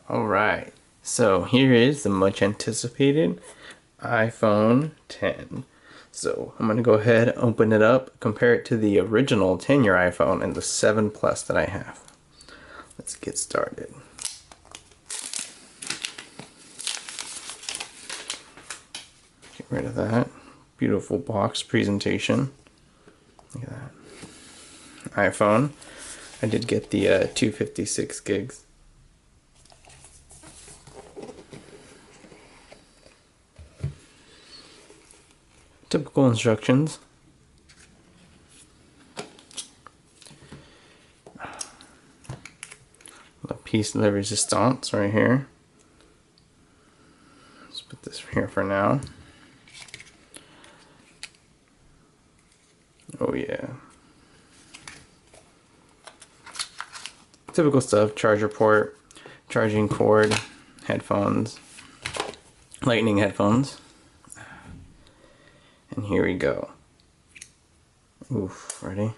Alright, so here is the much anticipated iPhone 10. So I'm going to go ahead, open it up, compare it to the original 10-year iPhone and the 7 Plus that I have. Let's get started. Get rid of that. Beautiful box presentation. Look at that. iPhone. I did get the 256 gigs. Typical instructions. The piece de resistance right here. Let's put this here for now. Oh yeah. Typical stuff, charger port, charging cord, headphones, lightning headphones. And here we go. Oof, ready?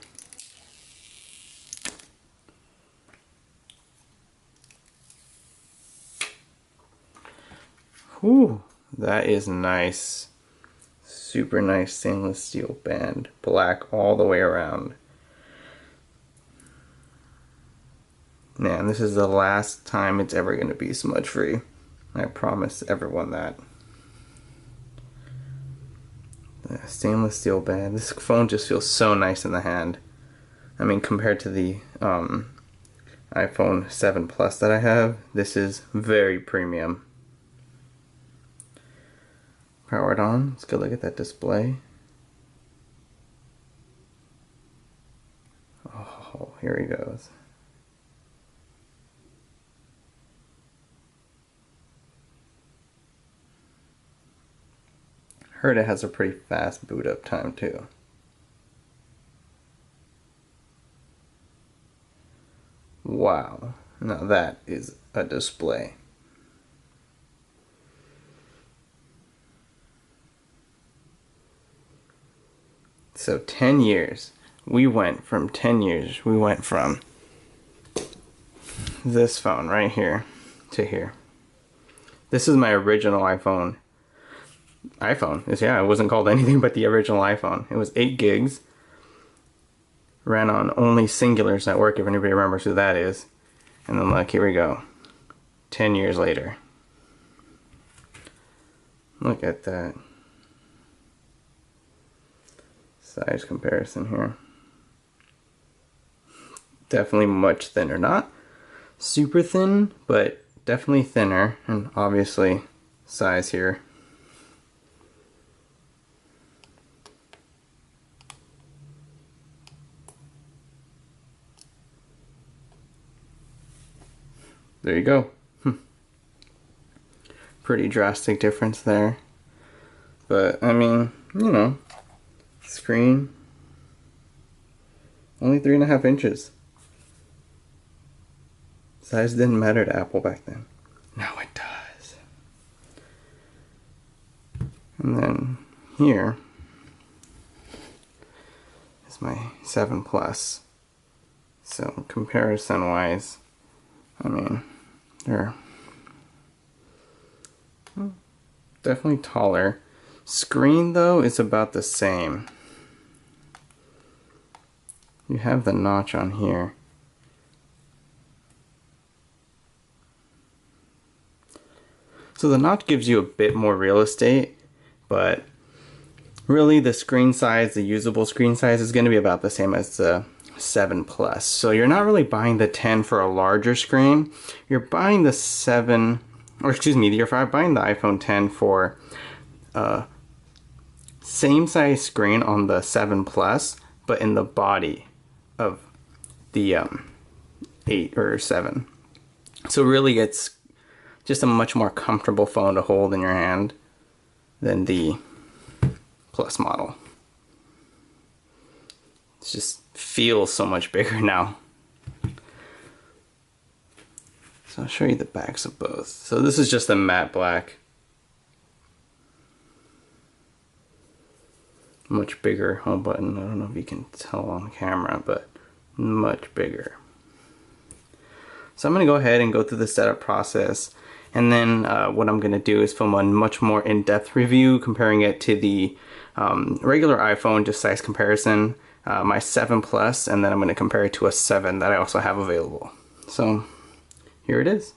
Whew, that is nice. Super nice stainless steel band. Black all the way around. Man, this is the last time it's ever going to be smudge free. I promise everyone that. The stainless steel band. This phone just feels so nice in the hand. I mean, compared to the iPhone 7 Plus that I have, this is very premium. Powered on. Let's go look at that display. Oh, here he goes. Heard it has a pretty fast boot up time too. Wow, now that is a display. So 10 years, we went from this phone right here to here. This is my original iPhone. Yeah, it wasn't called anything but the original iPhone. It was 8 gigs. Ran on only Singular's network, if anybody remembers who that is. And then look, here we go. 10 years later. Look at that. Size comparison here. Definitely much thinner. Not super thin, but definitely thinner. And obviously size here. There you go. Pretty drastic difference there. But, I mean, you know, screen, only 3.5 inches. Size didn't matter to Apple back then. Now it does. And then here is my 7 Plus. So comparison wise, I mean, they're definitely taller. Screen though is about the same. You have the notch on here. So the notch gives you a bit more real estate, but really the screen size, the usable screen size is going to be about the same as the 7 Plus. So you're not really buying the 10 for a larger screen. You're buying the 7, or excuse me, you're buying the iPhone 10 for same size screen on the 7 Plus, but in the body of the 8 or 7. So really it's just a much more comfortable phone to hold in your hand than the Plus model. It just feels so much bigger now. So I'll show you the backs of both. So this is just a matte black. Much bigger home button. I don't know if you can tell on camera, but much bigger. So I'm going to go ahead and go through the setup process, and then what I'm going to do is film a much more in-depth review comparing it to the regular iPhone, just size comparison, my 7 Plus, and then I'm going to compare it to a 7 that I also have available. So here it is.